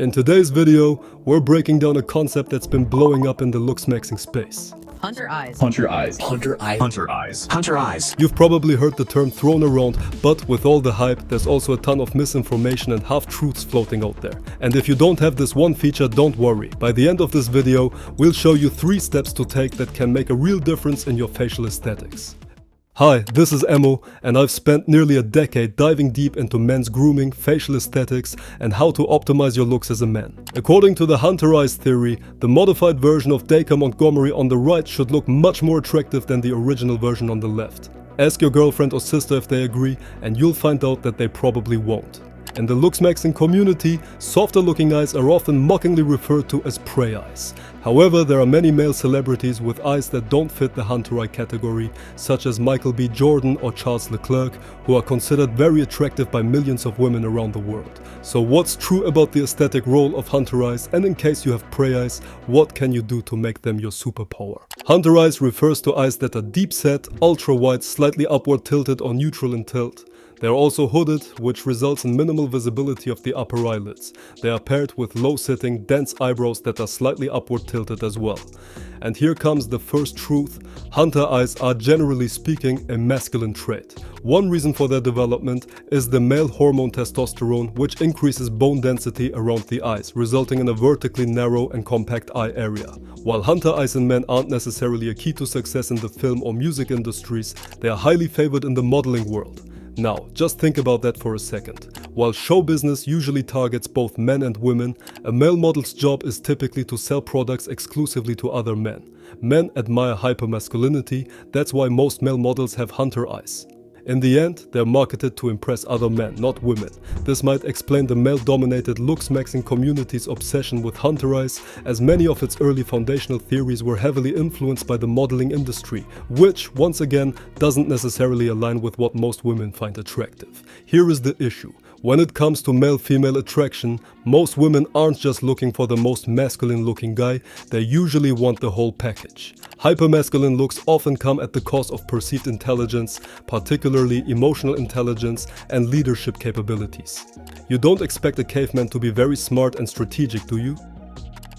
In today's video, we're breaking down a concept that's been blowing up in the Looksmaxxing space. Hunter eyes. Hunter eyes. Hunter eyes. Hunter eyes. Hunter eyes. You've probably heard the term thrown around, but with all the hype, there's also a ton of misinformation and half-truths floating out there. And if you don't have this one feature, don't worry. By the end of this video, we'll show you 3 steps to take that can make a real difference in your facial aesthetics. Hi, this is Emo, and I've spent nearly a decade diving deep into men's grooming, facial aesthetics, and how to optimize your looks as a man. According to the Hunter eyes theory, the modified version of Dacre Montgomery on the right should look much more attractive than the original version on the left. Ask your girlfriend or sister if they agree, and you'll find out that they probably won't. In the Looksmaxxing community, softer looking eyes are often mockingly referred to as prey eyes. However, there are many male celebrities with eyes that don't fit the Hunter eye category, such as Michael B. Jordan or Charles Leclerc, who are considered very attractive by millions of women around the world. So what's true about the aesthetic role of Hunter eyes, and in case you have prey eyes, what can you do to make them your superpower? Hunter eyes refers to eyes that are deep set, ultra wide, slightly upward tilted or neutral in tilt. They are also hooded, which results in minimal visibility of the upper eyelids. They are paired with low-sitting, dense eyebrows that are slightly upward tilted as well. And here comes the first truth: Hunter eyes are, generally speaking, a masculine trait. One reason for their development is the male hormone testosterone, which increases bone density around the eyes, resulting in a vertically narrow and compact eye area. While Hunter eyes in men aren't necessarily a key to success in the film or music industries, they are highly favored in the modeling world. Now, just think about that for a second. While show business usually targets both men and women, a male model's job is typically to sell products exclusively to other men. Men admire hypermasculinity, that's why most male models have hunter eyes. In the end, they're marketed to impress other men, not women. This might explain the male-dominated Looksmaxxing community's obsession with hunter eyes, as many of its early foundational theories were heavily influenced by the modeling industry, which, once again, doesn't necessarily align with what most women find attractive. Here is the issue. When it comes to male-female attraction, most women aren't just looking for the most masculine-looking guy, they usually want the whole package. Hypermasculine looks often come at the cost of perceived intelligence, particularly emotional intelligence and leadership capabilities. You don't expect a caveman to be very smart and strategic, do you?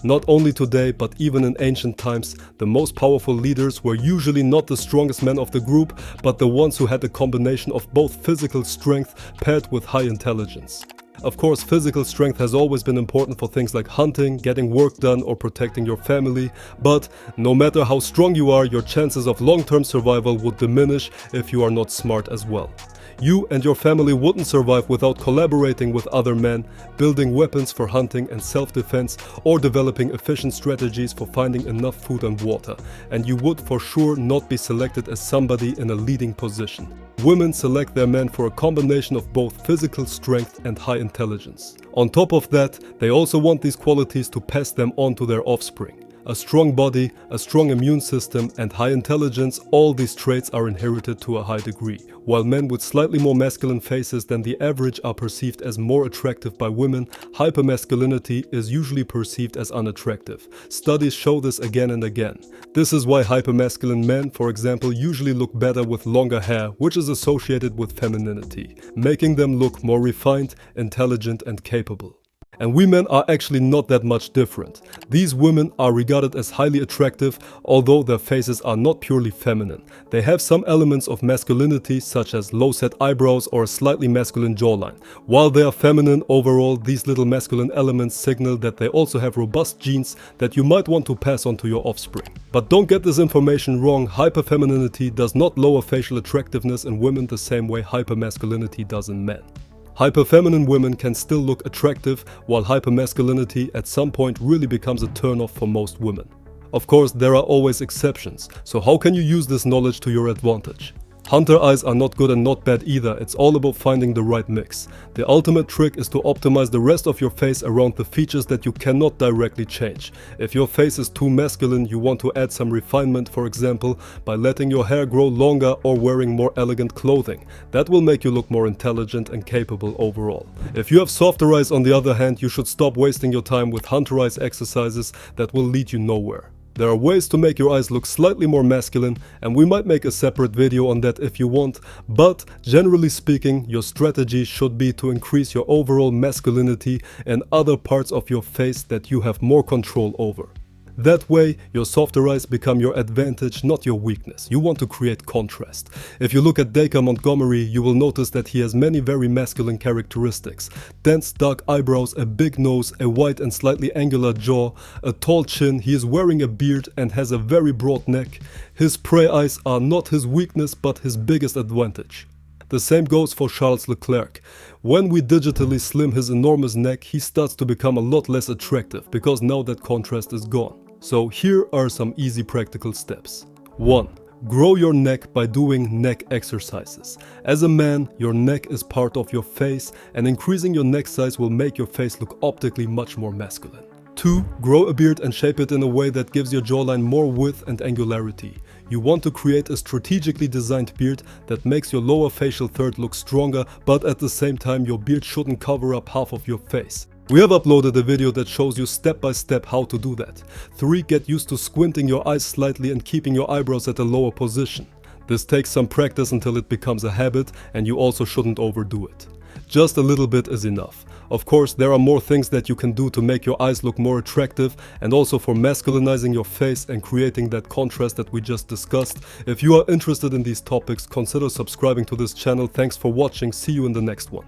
Not only today, but even in ancient times, the most powerful leaders were usually not the strongest men of the group, but the ones who had a combination of both physical strength paired with high intelligence. Of course, physical strength has always been important for things like hunting, getting work done, or protecting your family, but no matter how strong you are, your chances of long-term survival would diminish if you are not smart as well. You and your family wouldn't survive without collaborating with other men, building weapons for hunting and self-defense, or developing efficient strategies for finding enough food and water, and you would for sure not be selected as somebody in a leading position. Women select their men for a combination of both physical strength and high intelligence. On top of that, they also want these qualities to pass them on to their offspring. A strong body, a strong immune system, and high intelligence, all these traits are inherited to a high degree. While men with slightly more masculine faces than the average are perceived as more attractive by women, hypermasculinity is usually perceived as unattractive. Studies show this again and again. This is why hypermasculine men, for example, usually look better with longer hair, which is associated with femininity, making them look more refined, intelligent, and capable. And we men are actually not that much different. These women are regarded as highly attractive, although their faces are not purely feminine. They have some elements of masculinity, such as low-set eyebrows or a slightly masculine jawline. While they are feminine overall, these little masculine elements signal that they also have robust genes that you might want to pass on to your offspring. But don't get this information wrong, hyperfemininity does not lower facial attractiveness in women the same way hypermasculinity does in men. Hyperfeminine women can still look attractive, while hypermasculinity at some point really becomes a turn-off for most women. Of course, there are always exceptions, so how can you use this knowledge to your advantage? Hunter eyes are not good and not bad either, it's all about finding the right mix. The ultimate trick is to optimize the rest of your face around the features that you cannot directly change. If your face is too masculine, you want to add some refinement, for example, by letting your hair grow longer or wearing more elegant clothing. That will make you look more intelligent and capable overall. If you have softer eyes, on the other hand, you should stop wasting your time with hunter eyes exercises that will lead you nowhere. There are ways to make your eyes look slightly more masculine, and we might make a separate video on that if you want, but generally speaking, your strategy should be to increase your overall masculinity and other parts of your face that you have more control over. That way, your softer eyes become your advantage, not your weakness. You want to create contrast. If you look at Dacre Montgomery, you will notice that he has many very masculine characteristics. Dense dark eyebrows, a big nose, a wide and slightly angular jaw, a tall chin, he is wearing a beard and has a very broad neck. His prey eyes are not his weakness but his biggest advantage. The same goes for Charles Leclerc. When we digitally slim his enormous neck, he starts to become a lot less attractive because now that contrast is gone. So here are some easy practical steps. 1. Grow your neck by doing neck exercises. As a man, your neck is part of your face, and increasing your neck size will make your face look optically much more masculine. 2. Grow a beard and shape it in a way that gives your jawline more width and angularity. You want to create a strategically designed beard that makes your lower facial third look stronger, but at the same time your beard shouldn't cover up half of your face. We have uploaded a video that shows you step by step how to do that. 3. Get used to squinting your eyes slightly and keeping your eyebrows at a lower position. This takes some practice until it becomes a habit, and you also shouldn't overdo it. Just a little bit is enough. Of course, there are more things that you can do to make your eyes look more attractive and also for masculinizing your face and creating that contrast that we just discussed. If you are interested in these topics, consider subscribing to this channel. Thanks for watching. See you in the next one.